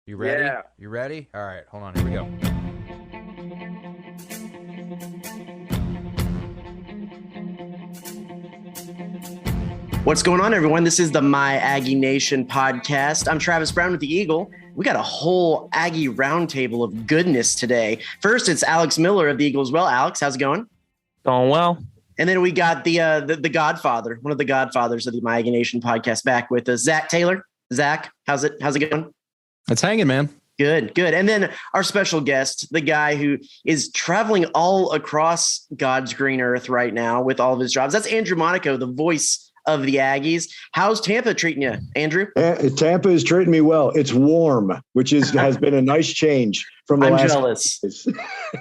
You ready? Yeah. You ready? All right, hold on. Here we go. What's going on, everyone? This is the My Aggie Nation podcast. I'm Travis Brown with the Eagle. We got a whole Aggie roundtable of goodness today. First, it's Alex Miller of the Eagle as well. Alex, how's it going? Going well. And then we got the Godfather, one of the Godfathers of the My Aggie Nation podcast, back with us, Zach Taylor. Zach, how's it going? It's hanging, man. Good. And then our special guest, the guy who is traveling all across God's green earth right now with all of his jobs. That's Andrew Monaco, the voice of the Aggies. How's Tampa treating you, Andrew? Tampa is treating me well. It's warm, which has been a nice change from the last.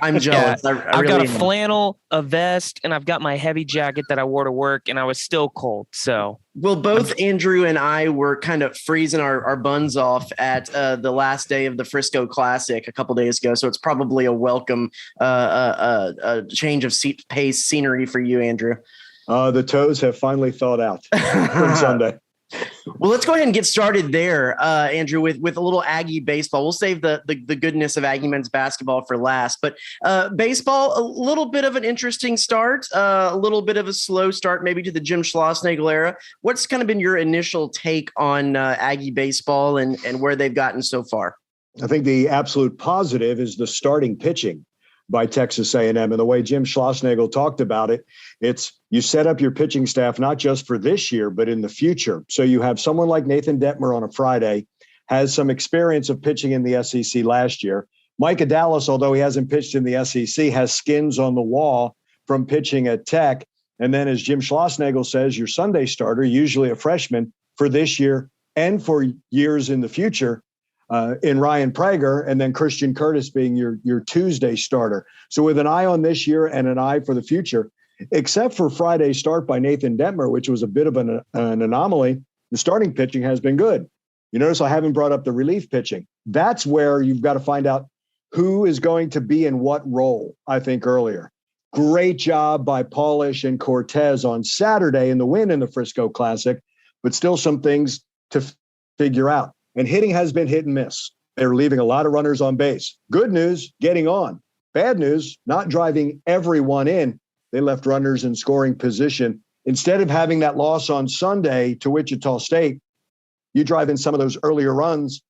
I'm jealous. Yeah, I I've really got a am. flannel, a vest, and I've got my heavy jacket that I wore to work, and I was still cold. So, well, both Andrew and I were kind of freezing our buns off at the last day of the Frisco Classic a couple days ago. So it's probably a welcome change of pace scenery for you, Andrew. The toes have finally thawed out from Sunday. Well, let's go ahead and get started there, Andrew, with a little Aggie baseball. We'll save the goodness of Aggie men's basketball for last. But baseball, a little bit of an interesting start, a little bit of a slow start maybe to the Jim Schlossnagle era. What's kind of been your initial take on Aggie baseball and where they've gotten so far? I think the absolute positive is the starting pitching by Texas A&M. And the way Jim Schlossnagle talked about it, it's you set up your pitching staff not just for this year, but in the future. So you have someone like Nathan Detmer on a Friday, has some experience of pitching in the SEC last year. Micah Dallas, although he hasn't pitched in the SEC, has skins on the wall from pitching at Tech. And then as Jim Schlossnagle says, your Sunday starter, usually a freshman for this year and for years in the future, in Ryan Prager, and then Christian Curtis being your Tuesday starter. So with an eye on this year and an eye for the future, except for Friday's start by Nathan Detmer, which was a bit of an anomaly, the starting pitching has been good. You notice I haven't brought up the relief pitching. That's where you've got to find out who is going to be in what role, I think earlier. Great job by Polish and Cortez on Saturday in the win in the Frisco Classic, but still some things to figure out. And hitting has been hit and miss. They're leaving a lot of runners on base. Good news, getting on. Bad news, not driving everyone in. They left runners in scoring position. Instead of having that loss on Sunday to Wichita State, you drive in some of those earlier runs.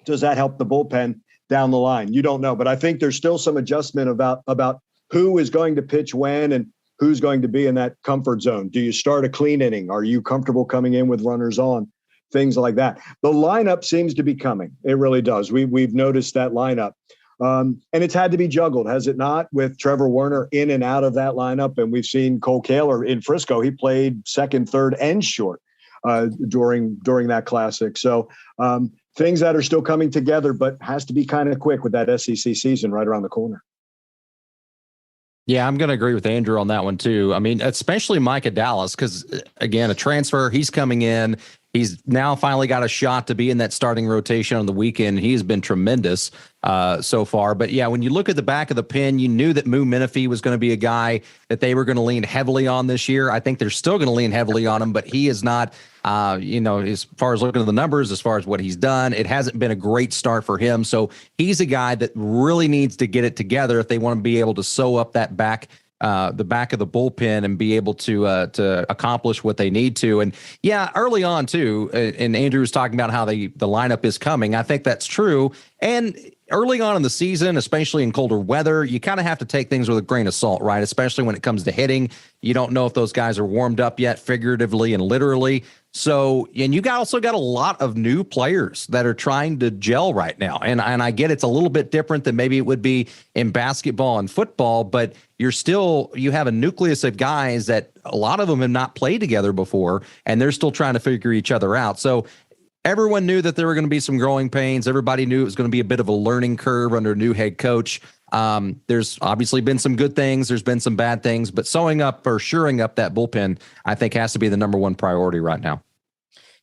Does that help the bullpen down the line? You don't know. But I think there's still some adjustment about who is going to pitch when and who's going to be in that comfort zone. Do you start a clean inning? Are you comfortable coming in with runners on? Things like that. The lineup seems to be coming. It really does. We've noticed that lineup. And it's had to be juggled, has it not, with Trevor Werner in and out of that lineup. And we've seen Cole Kaler in Frisco. He played second, third, and short during that Classic. So things that are still coming together, but has to be kind of quick with that SEC season right around the corner. Yeah, I'm going to agree with Andrew on that one, too. I mean, especially Micah Dallas, because, again, a transfer, he's coming in. He's now finally got a shot to be in that starting rotation on the weekend. He's been tremendous so far. But, yeah, when you look at the back of the pen, you knew that Moo Menifee was going to be a guy that they were going to lean heavily on this year. I think they're still going to lean heavily on him, but he is not, as far as looking at the numbers, as far as what he's done, it hasn't been a great start for him. So he's a guy that really needs to get it together if they want to be able to sew up that the back of the bullpen and be able to accomplish what they need to. And yeah, early on too, and Andrew was talking about how the lineup is coming. I think that's true. And early on in the season, especially in colder weather, you kind of have to take things with a grain of salt, right? Especially when it comes to hitting. You don't know if those guys are warmed up yet, figuratively and literally. So, and you also got a lot of new players that are trying to gel right now. And I get it's a little bit different than maybe it would be in basketball and football, but you have a nucleus of guys that a lot of them have not played together before, and they're still trying to figure each other out. So everyone knew that there were going to be some growing pains. Everybody knew it was going to be a bit of a learning curve under a new head coach. There's obviously been some good things. There's been some bad things, but shoring up that bullpen, I think, has to be the number one priority right now.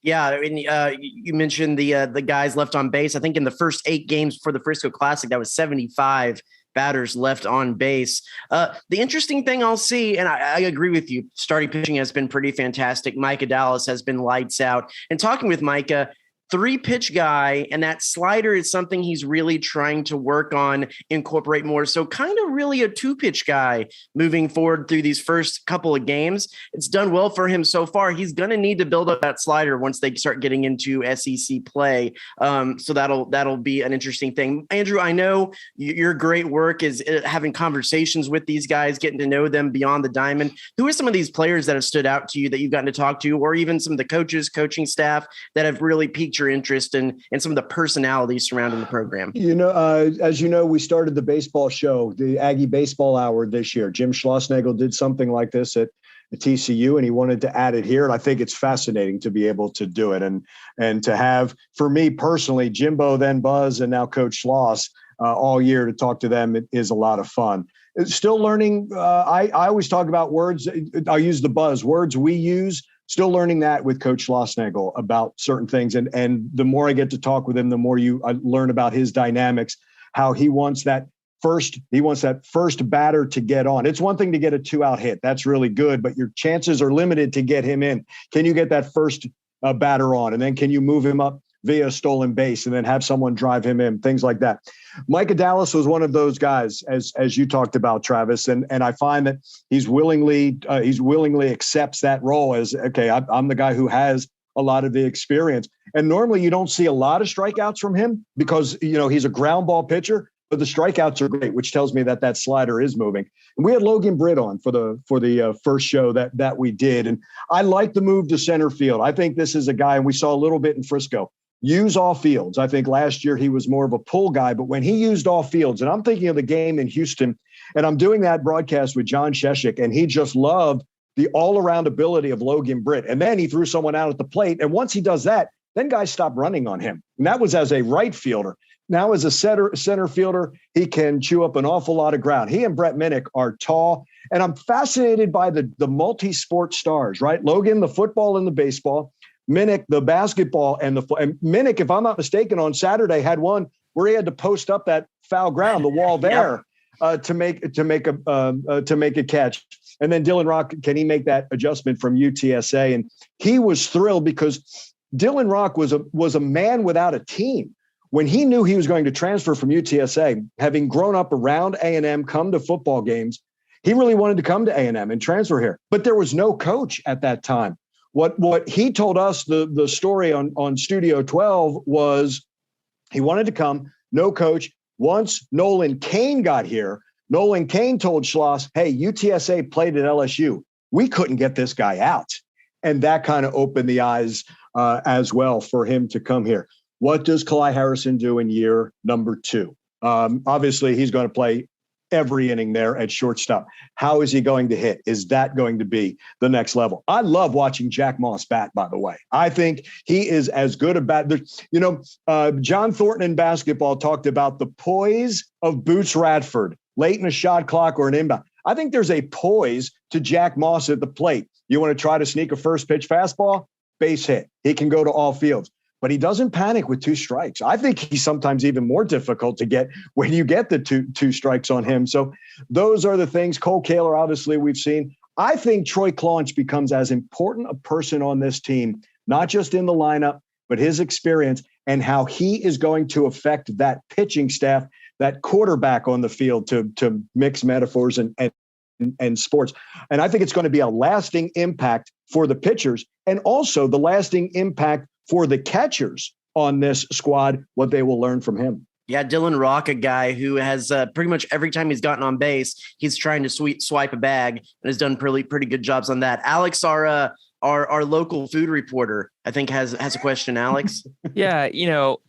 Yeah, I mean, you mentioned the guys left on base. I think in the first 8 games for the Frisco Classic, that was 75 batters left on base. The interesting thing I'll see, and I agree with you, starting pitching has been pretty fantastic. Micah Dallas has been lights out. And talking with Micah, 3-pitch guy, and that slider is something he's really trying to work on, incorporate more. So kind of really a 2-pitch guy moving forward through these first couple of games. It's done well for him so far. He's going to need to build up that slider once they start getting into SEC play. So that'll be an interesting thing. Andrew, I know your great work is having conversations with these guys, getting to know them beyond the diamond. Who are some of these players that have stood out to you that you've gotten to talk to, or even some of the coaches, coaching staff that have really piqued your interest in some of the personalities surrounding the program? As you know, we started the baseball show, the Aggie Baseball Hour this year. Jim Schlossnagle did something like this at TCU, and he wanted to add it here. And I think it's fascinating to be able to do it. And to have, for me personally, Jimbo, then Buzz, and now Coach Schloss all year to talk to them, it is a lot of fun. Still learning. I always talk about words. I'll use the buzz words we use. Still learning that with Coach Schlossnagle about certain things. And the more I get to talk with him, the more I learn about his dynamics, how he wants that first batter to get on. It's one thing to get a 2-out hit. That's really good, but your chances are limited to get him in. Can you get that first batter on? And then can you move him up via a stolen base and then have someone drive him in, things like that. Micah Dallas was one of those guys, as you talked about, Travis, and I find that he's willingly accepts that role as, okay, I'm the guy who has a lot of the experience. And normally you don't see a lot of strikeouts from him because, he's a ground ball pitcher, but the strikeouts are great, which tells me that slider is moving. And we had Logan Britt on for the first show that we did. And I like the move to center field. I think this is a guy, and we saw a little bit in Frisco, use all fields. I think last year he was more of a pull guy, but when he used all fields, and I'm thinking of the game in Houston, and I'm doing that broadcast with John Sheshik, and he just loved the all-around ability of Logan Britt. And then he threw someone out at the plate. And once he does that, then guys stop running on him. And that was as a right fielder. Now as a center fielder, he can chew up an awful lot of ground. He and Brett Minnick are tall. And I'm fascinated by the multi-sport stars, right? Logan, the football and the baseball. Minnick, the basketball, and Minnick, if I'm not mistaken, on Saturday had one where he had to post up that foul ground, the wall there, to make a catch. And then Dylan Rock, can he make that adjustment from UTSA? And he was thrilled because Dylan Rock was a man without a team. When he knew he was going to transfer from UTSA, having grown up around A&M, come to football games, he really wanted to come to A&M and transfer here. But there was no coach at that time. What he told us, the story on Studio 12, was he wanted to come, no coach. Once Nolan Cain got here, Nolan Cain told Schloss, hey, UTSA played at LSU. We couldn't get this guy out. And that kind of opened the eyes as well for him to come here. What does Kalai Harrison do in year number 2? Obviously, he's going to play every inning there at shortstop. How is he going to hit? Is that going to be the next level? I love watching Jack Moss bat, by the way. I think he is as good a bat. John Thornton in basketball talked about the poise of Boots Radford late in a shot clock or an inbound. I think there's a poise to Jack Moss at the plate. You want to try to sneak a first pitch fastball, base hit. He can go to all fields. But he doesn't panic with 2 strikes. I think he's sometimes even more difficult to get when you get the two strikes on him. So those are the things. Cole Kaler, obviously, we've seen. I think Troy Claunch becomes as important a person on this team, not just in the lineup, but his experience and how he is going to affect that pitching staff, that quarterback on the field, to mix metaphors and sports. And I think it's going to be a lasting impact for the pitchers and also the lasting impact for the catchers on this squad, what they will learn from him. Yeah, Dylan Rock, a guy who has pretty much every time he's gotten on base, he's trying to swipe a bag and has done pretty good jobs on that. Alex, our local food reporter, I think has a question. Alex. Yeah,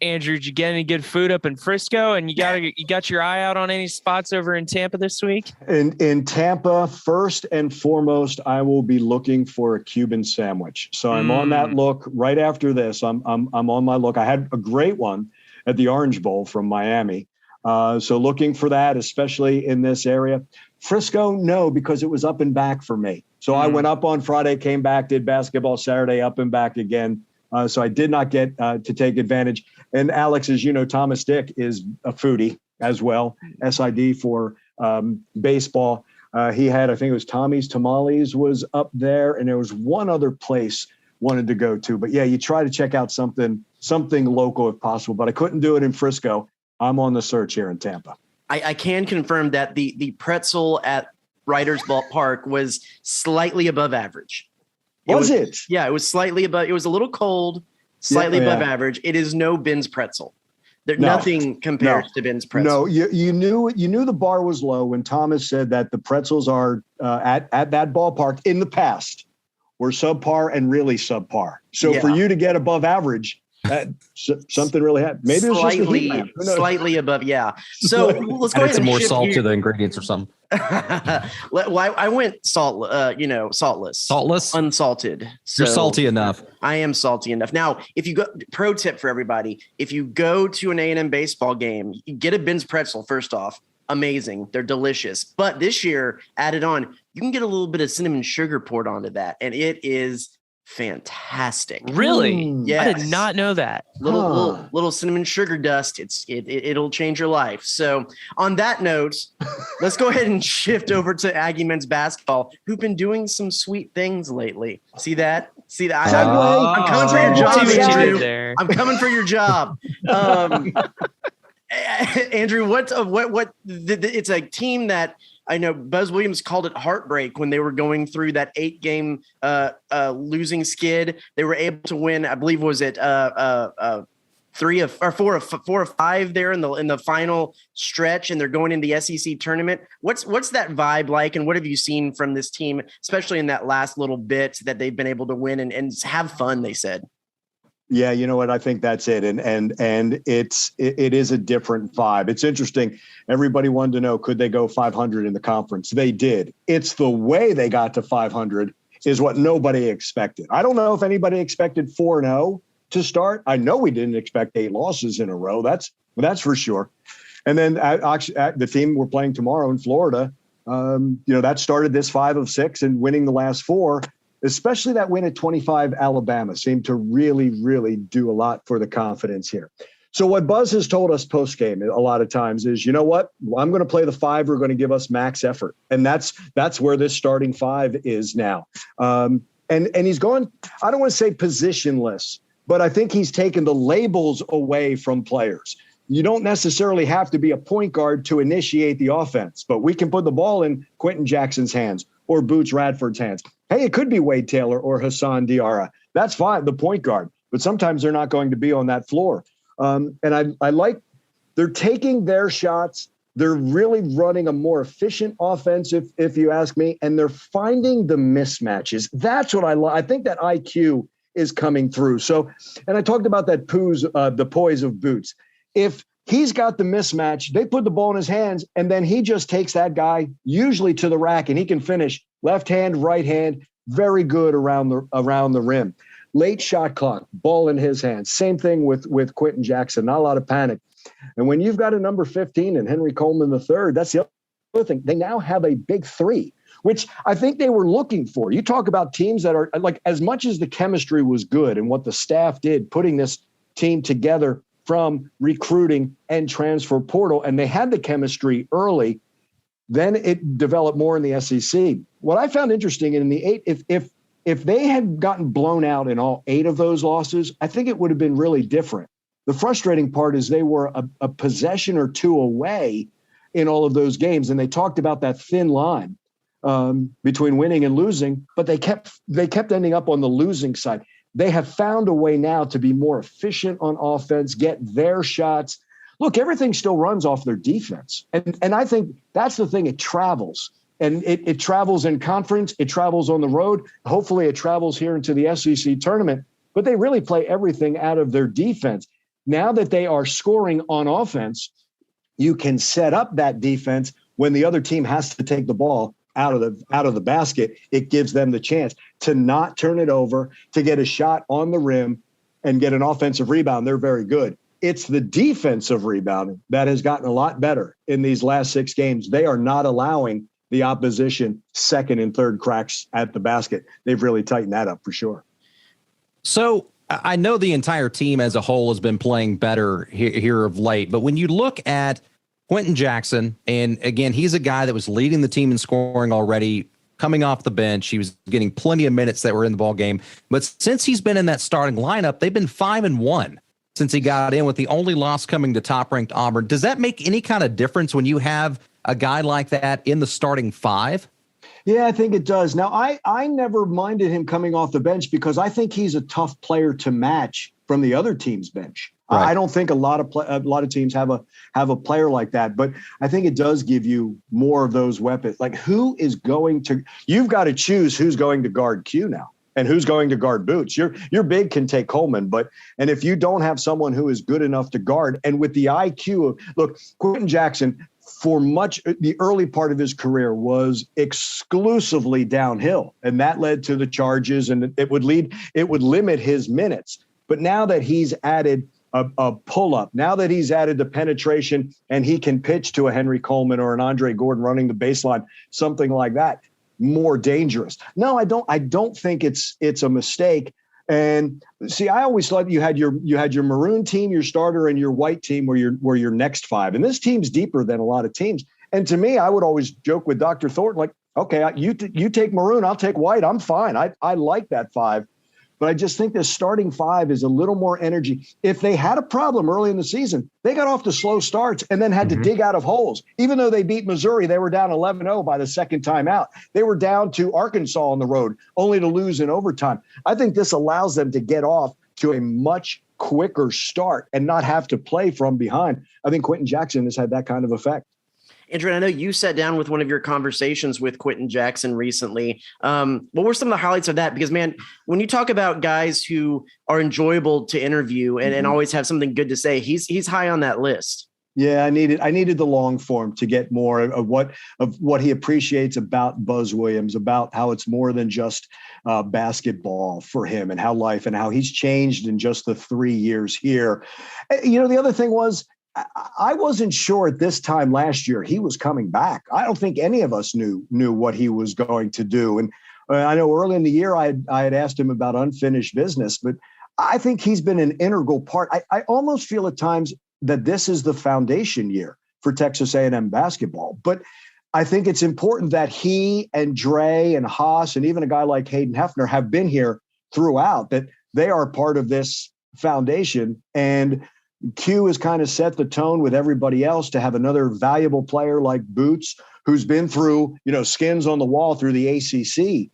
Andrew, did you get any good food up in Frisco? And you got your eye out on any spots over in Tampa this week? In Tampa, first and foremost, I will be looking for a Cuban sandwich. So I'm on that look. Right after this, I'm on my look. I had a great one at the Orange Bowl from Miami. So looking for that, especially in this area. Frisco, no, because it was up and back for me. So I went up on Friday, came back, did basketball Saturday, up and back again. So I did not get to take advantage. And Alex, as you know, Thomas Dick is a foodie as well, SID for baseball. He had, I think it was Tommy's Tamales was up there. And there was one other place wanted to go to. But yeah, you try to check out something something local if possible, but I couldn't do it in Frisco. I'm on the search here in Tampa. I can confirm that the pretzel at Riders Ballpark was slightly above average. Was it? Yeah, it was slightly above. It was a little cold, slightly above average. It is no Ben's pretzel. Nothing compares to Ben's pretzel. No, you knew the bar was low when Thomas said that the pretzels are at that ballpark in the past were subpar and really subpar. So for you to get above average, something really happened. Maybe it was just the heat lamp. Slightly above. Yeah. So let's go ahead and some more shift salt gears. to the ingredients or something. Well, I went saltless. Saltless? Unsalted. So You're salty enough. I am salty enough. Now, if you go, pro tip for everybody, if you go to an A&M baseball game, you get a Ben's pretzel first off. Amazing. They're delicious. But this year, added on, you can get a little bit of cinnamon sugar poured onto that. And it is fantastic. Really? Yes. I did not know that. Little cinnamon sugar dust. It'll change your life. So on that note, let's go ahead and shift over to Aggie men's basketball, who've been doing some sweet things lately. See that? I'm coming for your job, Andrew. I'm coming for your job. Andrew, it's a team that I know Buzz Williams called it heartbreak when they were going through that 8-game losing skid. They were able to win, I believe, was it 4 of 5 there in the final stretch, and they're going in the SEC tournament. What's that vibe like, and what have you seen from this team, especially in that last little bit that they've been able to win and have fun? They said. Yeah, you know what? I think that's it. And it is a different vibe. It's interesting. Everybody wanted to know, could they go 500 in the conference? They did. It's the way they got to 500 is what nobody expected. I don't know if anybody expected 4-0 to start. I know we didn't expect 8 losses in a row. That's for sure. And then the team we're playing tomorrow in Florida, that started this 5 of 6 and winning the last 4. Especially that win at 25 Alabama seemed to really, really do a lot for the confidence here. So what Buzz has told us post-game a lot of times is, you know what? I'm going to play the 5. We're going to give us max effort. And that's where this starting 5 is now. And he's going, I don't want to say positionless, but I think he's taken the labels away from players. You don't necessarily have to be a point guard to initiate the offense, but we can put the ball in Quentin Jackson's hands or Boots Radford's hands. Hey, it could be Wade Taylor or Hassan Diarra. That's fine, the point guard. But sometimes they're not going to be on that floor. And I like they're taking their shots. They're really running a more efficient offense, if you ask me, and they're finding the mismatches. That's what I like. I think that IQ is coming through. So, and I talked about that the poise of Boots. If he's got the mismatch, they put the ball in his hands, and then he just takes that guy usually to the rack, and he can finish left hand, right hand, very good around the rim. Late shot clock, ball in his hands. Same thing with Quentin Jackson. Not a lot of panic. And when you've got a number 15 and Henry Coleman III, that's the other thing. They now have a big 3, which I think they were looking for. You talk about teams that are like, as much as the chemistry was good and what the staff did, putting this team together from recruiting and transfer portal, and they had the chemistry early, then it developed more in the SEC. What I found interesting in the 8, if they had gotten blown out in all 8 of those losses, I think it would have been really different. The frustrating part is they were a possession or 2 away in all of those games, and they talked about that thin line between winning and losing, but they kept ending up on the losing side. They have found a way now to be more efficient on offense, get their shots. Look, everything still runs off their defense. And I think that's the thing. It travels. And it travels in conference. It travels on the road. Hopefully it travels here into the SEC tournament. But they really play everything out of their defense. Now that they are scoring on offense, you can set up that defense when the other team has to take the ball out of the basket. It gives them the chance to not turn it over, to get a shot on the rim and get an offensive rebound. They're very good. It's the defensive rebounding that has gotten a lot better in these last 6 games. They are not allowing the opposition second and third cracks at the basket. They've really tightened that up for sure. So I know the entire team as a whole has been playing better here of late, but when you look at Quentin Jackson, and again, he's a guy that was leading the team in scoring already, coming off the bench. He was getting plenty of minutes that were in the ball game. But since he's been in that starting lineup, they've been 5-1. since he got in, with the only loss coming to top-ranked Auburn. Does that make any kind of difference when you have a guy like that in the starting five? Yeah, I think it does. Now, I never minded him coming off the bench because I think he's a tough player to match from the other team's bench. Right. I don't think a lot of teams have a player like that, but I think it does give you more of those weapons. Like, who is going to? You've got to choose who's going to guard Q now and who's going to guard Boots. Your big can take Coleman, and if you don't have someone who is good enough to guard, and with the IQ of, look, Quentin Jackson, for much the early part of his career was exclusively downhill, and that led to the charges, and it would limit his minutes. But now that he's added a pull-up, now that he's added the penetration, and he can pitch to a Henry Coleman or an Andre Gordon running the baseline, something like that, more dangerous. No, I don't think it's a mistake. And see, I always thought you had your maroon team, your starter, and your white team were your next five. And this team's deeper than a lot of teams. And to me, I would always joke with Dr. Thornton, like, okay, you take maroon, I'll take white. I'm fine. I like that five. But I just think this starting five is a little more energy. If they had a problem early in the season, they got off to slow starts and then had to dig out of holes. Even though they beat Missouri, they were down 11-0 by the second time out. They were down to Arkansas on the road, only to lose in overtime. I think this allows them to get off to a much quicker start and not have to play from behind. I think Quentin Jackson has had that kind of effect. Andrew, I know you sat down with one of your conversations with Quentin Jackson recently. What were some of the highlights of that? Because, man, when you talk about guys who are enjoyable to interview and always have something good to say, he's high on that list. Yeah, I needed the long form to get more of what he appreciates about Buzz Williams, about how it's more than just basketball for him, and how he's changed in just the 3 years here. You know, the other thing was, I wasn't sure at this time last year he was coming back. I don't think any of us knew what he was going to do. And I know early in the year I had asked him about unfinished business, but I think he's been an integral part. I almost feel at times that this is the foundation year for Texas A&M basketball. But I think it's important that he and Dre and Haas and even a guy like Hayden Hefner have been here throughout, that they are part of this foundation. And Q has kind of set the tone with everybody else to have another valuable player like Boots, who's been through, skins on the wall through the ACC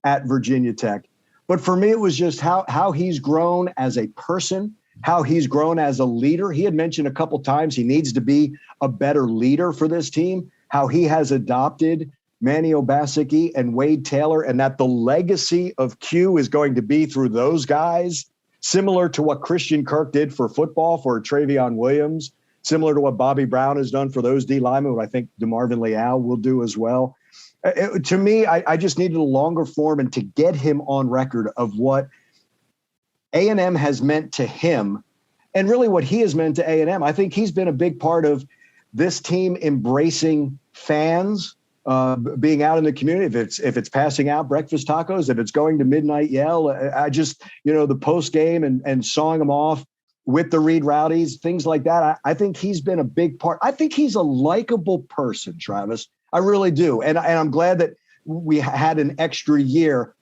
at Virginia Tech. But for me, it was just how he's grown as a person, how he's grown as a leader. He had mentioned a couple times he needs to be a better leader for this team, how he has adopted Manny Obaseki and Wade Taylor, and that the legacy of Q is going to be through those guys, similar to what Christian Kirk did for football for Travion Williams, similar to what Bobby Brown has done for those D linemen, what I think DeMarvin Leal will do as well. To me, I just needed a longer form and to get him on record of what A&M has meant to him and really what he has meant to A&M. I think he's been a big part of this team embracing fans, being out in the community, if it's passing out breakfast tacos, if it's going to Midnight Yell. I just, the post game and sawing them off with the Reed Rowdies, things like that. I think he's been a big part. I think he's a likable person, Travis. I really do. And I'm glad that we had an extra year.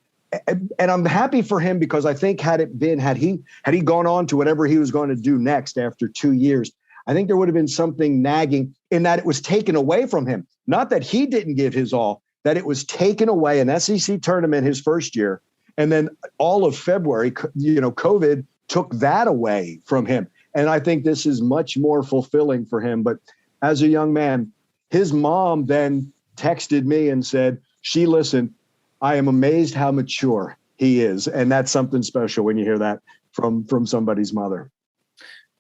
And I'm happy for him because I think had he gone on to whatever he was going to do next after 2 years, I think there would have been something nagging in that it was taken away from him. Not that he didn't give his all, that it was taken away, an SEC tournament his first year. And then all of February, COVID took that away from him. And I think this is much more fulfilling for him. But as a young man, his mom then texted me and said, she listened, I am amazed how mature he is. And that's something special when you hear that from somebody's mother.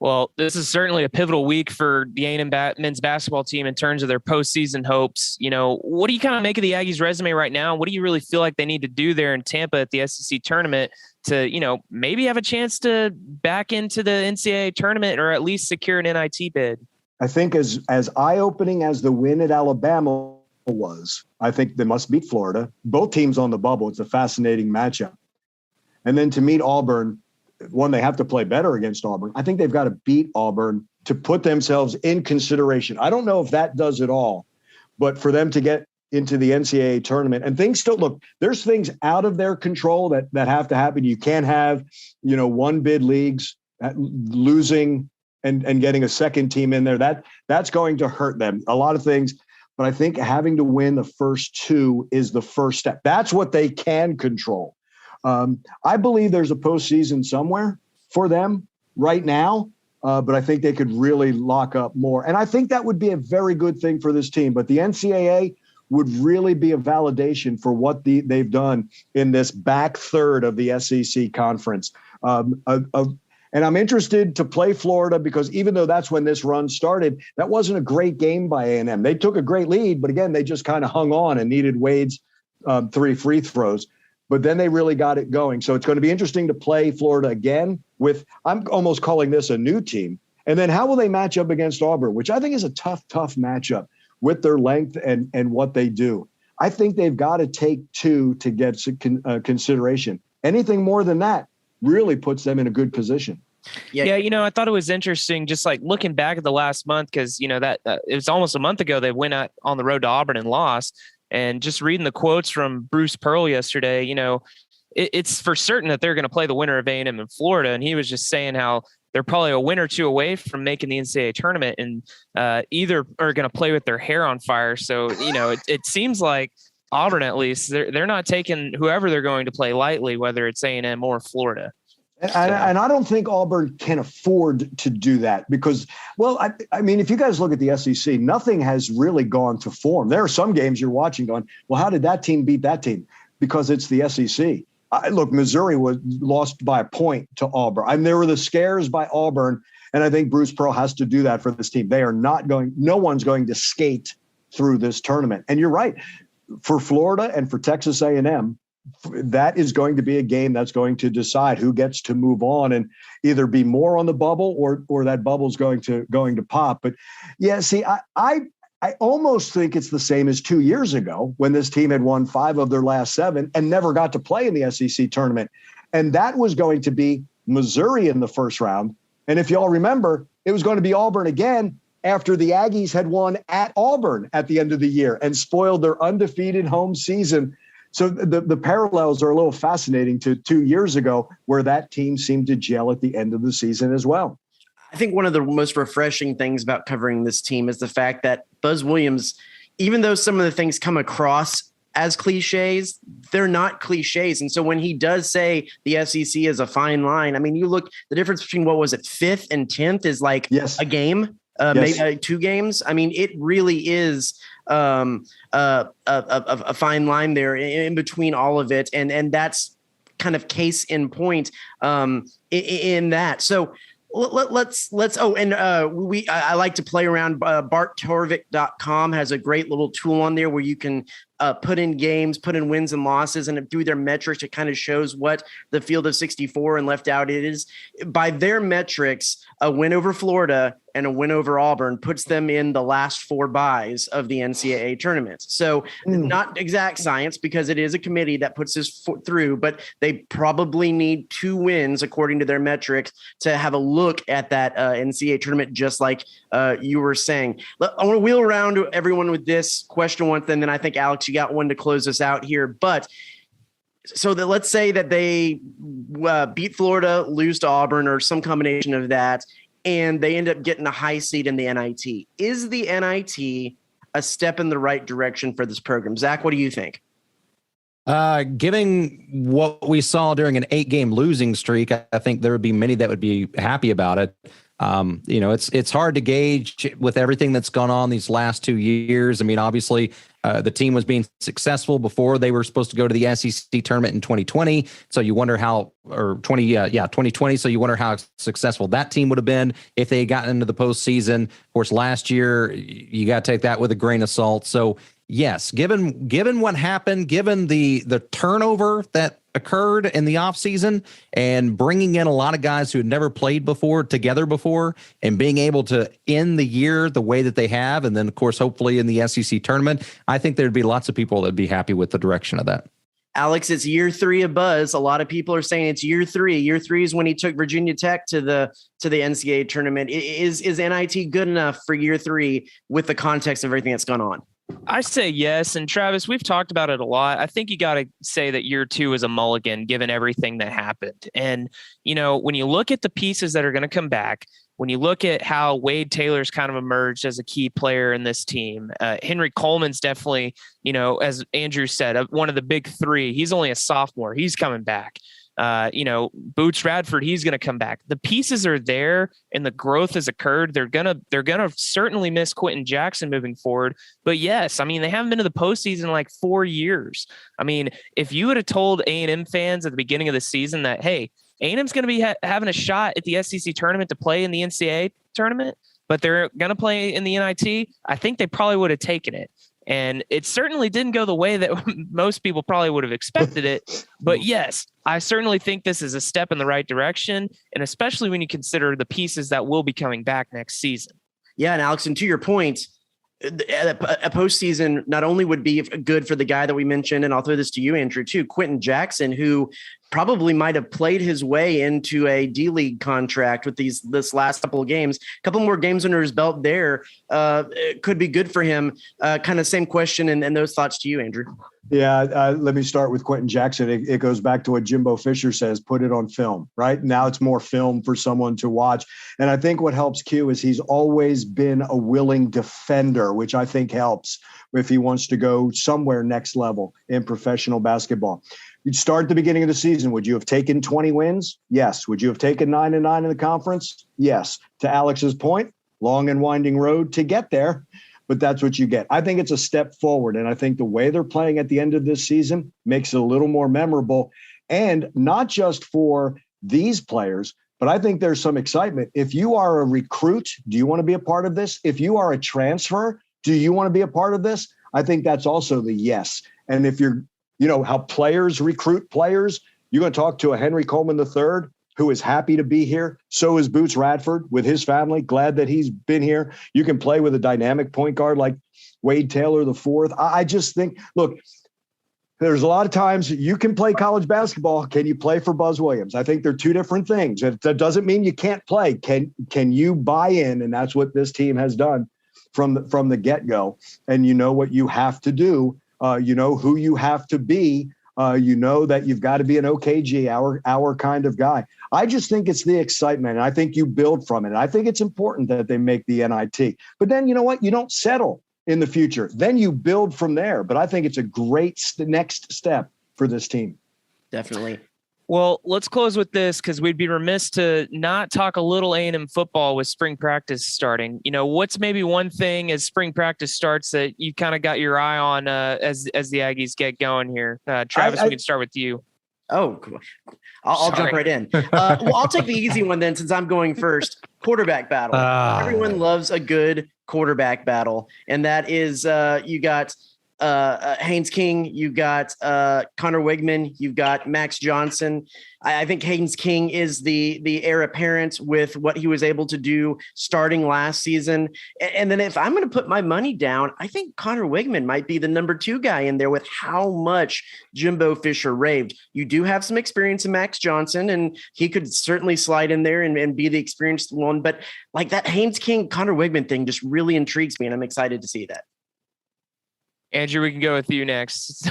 Well, this is certainly a pivotal week for the A&M men's basketball team in terms of their postseason hopes. What do you kind of make of the Aggies' resume right now? What do you really feel like they need to do there in Tampa at the SEC tournament to, maybe have a chance to back into the NCAA tournament or at least secure an NIT bid? I think as eye-opening as the win at Alabama was, I think they must beat Florida. Both teams on the bubble. It's a fascinating matchup. And then to meet Auburn, one, they have to play better against Auburn. I think they've got to beat Auburn to put themselves in consideration. I don't know if that does it all, but for them to get into the NCAA tournament and things still look, there's things out of their control that have to happen. You can't have, one bid leagues losing and getting a second team in there, that's going to hurt them. A lot of things. But I think having to win the first two is the first step. That's what they can control. I believe there's a postseason somewhere for them right now, but I think they could really lock up more. And I think that would be a very good thing for this team. But the NCAA would really be a validation for what they've done in this back third of the SEC conference. And I'm interested to play Florida because even though that's when this run started, that wasn't a great game by A&M. They took a great lead, but again, they just kind of hung on and needed Wade's 3 free throws. But then they really got it going. So it's going to be interesting to play Florida again with, I'm almost calling this a new team. And then how will they match up against Auburn, which I think is a tough matchup with their length and what they do. I think they've got to take 2 to get consideration. Anything more than that really puts them in a good position. Yeah, I thought it was interesting, just like looking back at the last month, because that it was almost a month ago they went out on the road to Auburn and lost. And just reading the quotes from Bruce Pearl yesterday, it's for certain that they're going to play the winner of A&M in Florida, and he was just saying how they're probably a win or 2 away from making the NCAA tournament, and either are going to play with their hair on fire. So it seems like Auburn, at least, they're not taking whoever they're going to play lightly, whether it's A&M or Florida. And I don't think Auburn can afford to do that because, I mean, if you guys look at the SEC, nothing has really gone to form. There are some games you're watching going, well, how did that team beat that team? Because it's the SEC. Look, Missouri was lost by a point to Auburn. I mean, there were the scares by Auburn, and I think Bruce Pearl has to do that for this team. They are not going – no one's going to skate through this tournament. And you're right. For Florida and for Texas A&M, that is going to be a game that's going to decide who gets to move on and either be more on the bubble or that bubble's going to pop. But yeah, see, I almost think it's the same as 2 years ago when this team had won 5 of their last 7 and never got to play in the SEC tournament. And that was going to be Missouri in the first round. And if you all remember, it was going to be Auburn again after the Aggies had won at Auburn at the end of the year and spoiled their undefeated home season. So the parallels are a little fascinating to 2 years ago where that team seemed to gel at the end of the season as well. I think one of the most refreshing things about covering this team is the fact that Buzz Williams, even though some of the things come across as cliches, they're not cliches. And so when he does say the SEC is a fine line, I mean, you look, the difference between 5th and 10th is like a game, maybe 2 games. I mean, it really is a fine line there in between all of it. And that's kind of case in point in that. So let's I like to play around. BartTorvik.com has a great little tool on there where you can put in games, put in wins and losses, and through their metrics, it kind of shows what the field of 64 and left out it is. By their metrics, a win over Florida and a win over Auburn puts them in the last 4 byes of the NCAA tournament. So not exact science because it is a committee that puts this through, but they probably need 2 wins according to their metrics to have a look at that NCAA tournament, just like you were saying. I want to wheel around everyone with this question once, and then I think, Alex, you got one to close us out here. But so that let's say that they beat Florida, lose to Auburn, or some combination of that, and they end up getting a high seed in the NIT. Is the NIT a step in the right direction for this program? Zach, what do you think? Given what we saw during an 8-game losing streak, I think there would be many that would be happy about it. It's hard to gauge with everything that's gone on these last 2 years. I mean, obviously, the team was being successful before they were supposed to go to the SEC tournament in 2020. So you wonder 2020. So you wonder how successful that team would have been if they had gotten into the postseason. Of course, last year, you got to take that with a grain of salt. So yes, given what happened, given the turnover that occurred in the offseason and bringing in a lot of guys who had never played together before and being able to end the year the way that they have. And then, of course, hopefully in the SEC tournament, I think there'd be lots of people that'd be happy with the direction of that. Alex, it's year 3 of Buzz. A lot of people are saying it's year 3. Year 3 is when he took Virginia Tech to the NCAA tournament. Is NIT good enough for year 3 with the context of everything that's gone on? I say yes. And Travis, we've talked about it a lot. I think you got to say that year 2 is a mulligan given everything that happened. And, when you look at the pieces that are going to come back, when you look at how Wade Taylor's kind of emerged as a key player in this team, Henry Coleman's definitely, as Andrew said, one of the big 3. He's only a sophomore. He's coming back. Boots Radford, he's going to come back. The pieces are there and the growth has occurred. They're going to certainly miss Quentin Jackson moving forward. But yes, they haven't been to the postseason in like 4 years. If you would have told A&M fans at the beginning of the season that, hey, A&M's going to be having a shot at the SEC tournament to play in the NCAA tournament, but they're going to play in the NIT, I think they probably would have taken it. And it certainly didn't go the way that most people probably would have expected it. But yes, I certainly think this is a step in the right direction. And especially when you consider the pieces that will be coming back next season. Yeah. And Alex, and to your point, a postseason not only would be good for the guy that we mentioned, and I'll throw this to you, Andrew, too, Quentin Jackson, who probably might have played his way into a D-League contract with this last couple of games. A couple more games under his belt there could be good for him. Kind of same question and those thoughts to you, Andrew. Yeah, let me start with Quentin Jackson. It goes back to what Jimbo Fisher says, put it on film, right? Now it's more film for someone to watch. And I think what helps Q is he's always been a willing defender, which I think helps if he wants to go somewhere next level in professional basketball. You'd start at the beginning of the season. Would you have taken 20 wins? Yes. Would you have taken 9-9 in the conference? Yes. To Alex's point, long and winding road to get there, but that's what you get. I think it's a step forward, and I think the way they're playing at the end of this season makes it a little more memorable, and not just for these players, but I think there's some excitement. If you are a recruit, do you want to be a part of this? If you are a transfer, do you want to be a part of this? I think that's also the yes. And if you're how players recruit players. You're going to talk to a Henry Coleman III who is happy to be here. So is Boots Radford with his family. Glad that he's been here. You can play with a dynamic point guard like Wade Taylor IV. I just think, look, there's a lot of times you can play college basketball. Can you play for Buzz Williams? I think they're two different things. That doesn't mean you can't play. Can you buy in? And that's what this team has done from the get-go. And you know what you have to do. You know who you have to be. You know that you've got to be an OKG, our kind of guy. I just think it's the excitement, and I think you build from it. I think it's important that they make the NIT. But then you know what? You don't settle in the future. Then you build from there. But I think it's a great next step for this team. Definitely. Well, let's close with this because we'd be remiss to not talk a little A&M football with spring practice starting. What's maybe one thing as spring practice starts that you kind of got your eye on as the Aggies get going here? Travis, we can start with you. Oh, cool. I'll jump right in. Well, I'll take the easy one then since I'm going first. Quarterback battle. Everyone loves a good quarterback battle, and that is you got Haynes King, you got Connor Wigman, you've got Max Johnson. I think Haynes King is the heir apparent with what he was able to do starting last season. And then if I'm going to put my money down, I think Connor Wigman might be the number 2 guy in there with how much Jimbo Fisher raved. You do have some experience in Max Johnson, and he could certainly slide in there and be the experienced one. But like that Haynes King, Connor Wigman thing just really intrigues me, and I'm excited to see that. Andrew, we can go with you next.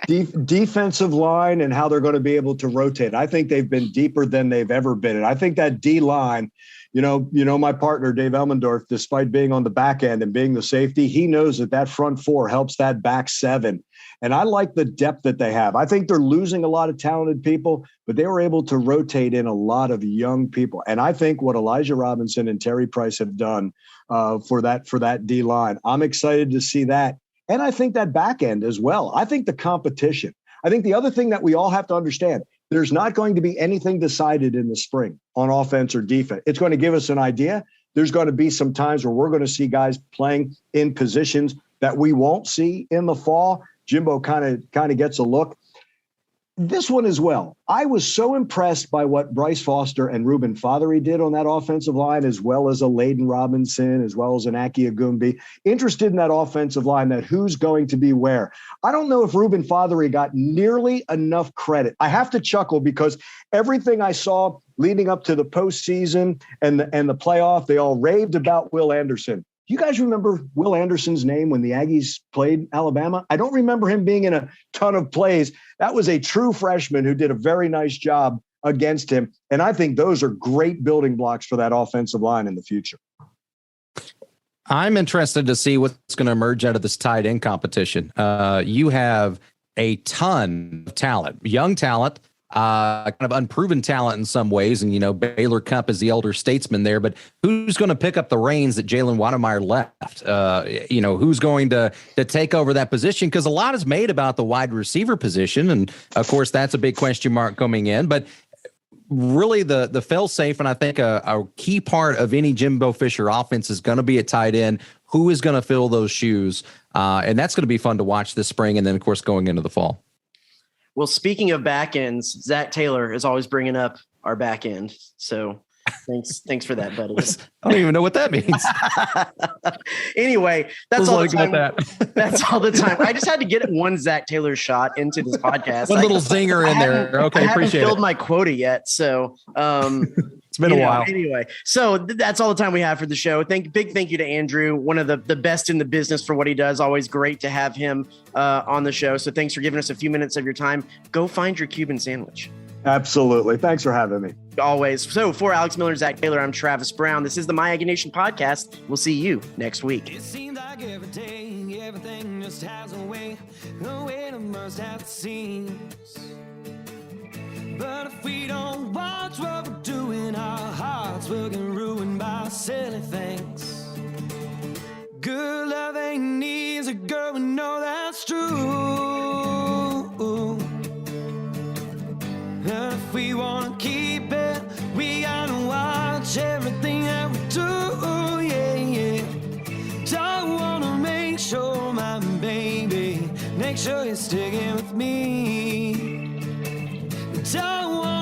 Defensive line and how they're going to be able to rotate. I think they've been deeper than they've ever been. And I think that D line, my partner, Dave Elmendorf, despite being on the back end and being the safety, he knows that front 4 helps that back 7. And I like the depth that they have. I think they're losing a lot of talented people, but they were able to rotate in a lot of young people. And I think what Elijah Robinson and Terry Price have done for that D line, I'm excited to see that. And I think that back end as well. I think the competition. I think the other thing that we all have to understand, there's not going to be anything decided in the spring on offense or defense. It's going to give us an idea. There's going to be some times where we're going to see guys playing in positions that we won't see in the fall. Jimbo kind of gets a look. This one as well. I was so impressed by what Bryce Foster and Ruben Fothery did on that offensive line, as well as a Layden Robinson, as well as an Aki Agumbi. Interested in that offensive line, that who's going to be where. I don't know if Ruben Fothery got nearly enough credit. I have to chuckle because everything I saw leading up to the postseason and the playoff, they all raved about Will Anderson. you guys remember Will Anderson's name when the Aggies played Alabama? I don't remember him being in a ton of plays. That was a true freshman who did a very nice job against him. And I think those are great building blocks for that offensive line in the future. I'm interested to see what's going to emerge out of this tight end competition. You have a ton of talent, young talent, kind of unproven talent in some ways. And, Baylor Cupp is the elder statesman there, but who's going to pick up the reins that Jalen Wademeyer left? Who's going to take over that position? Because a lot is made about the wide receiver position. And of course, that's a big question mark coming in, but really the fail safe. And I think a key part of any Jimbo Fisher offense is going to be at tight end. Who is going to fill those shoes? And that's going to be fun to watch this spring. And then of course, going into the fall. Well, speaking of back ends, Zach Taylor is always bringing up our back end. So thanks for that, buddy. I don't even know what that means. Anyway, that's all the time. That. That's all the time. I just had to get one Zach Taylor shot into this podcast. One little zinger in there. Okay, I haven't appreciate filled it. my quota yet, so it's been a while. Anyway, so that's all the time we have for the show. Big thank you to Andrew, one of the best in the business for what he does. Always great to have him on the show. So thanks for giving us a few minutes of your time. Go find your Cuban sandwich. Absolutely. Thanks for having me. Always. So for Alex Miller, Zach Taylor, I'm Travis Brown. This is the My Aggie Nation podcast. We'll see you next week. It seems like every day, everything just has a way to burst at the seams. But if we don't watch what we're doing, our hearts will get ruined by silly things. Good love ain't easy, girl, we know that's true. And if we want to keep it, we gotta watch everything that we do, yeah. Don't wanna make sure, my baby, make sure you're sticking with me. Don't wanna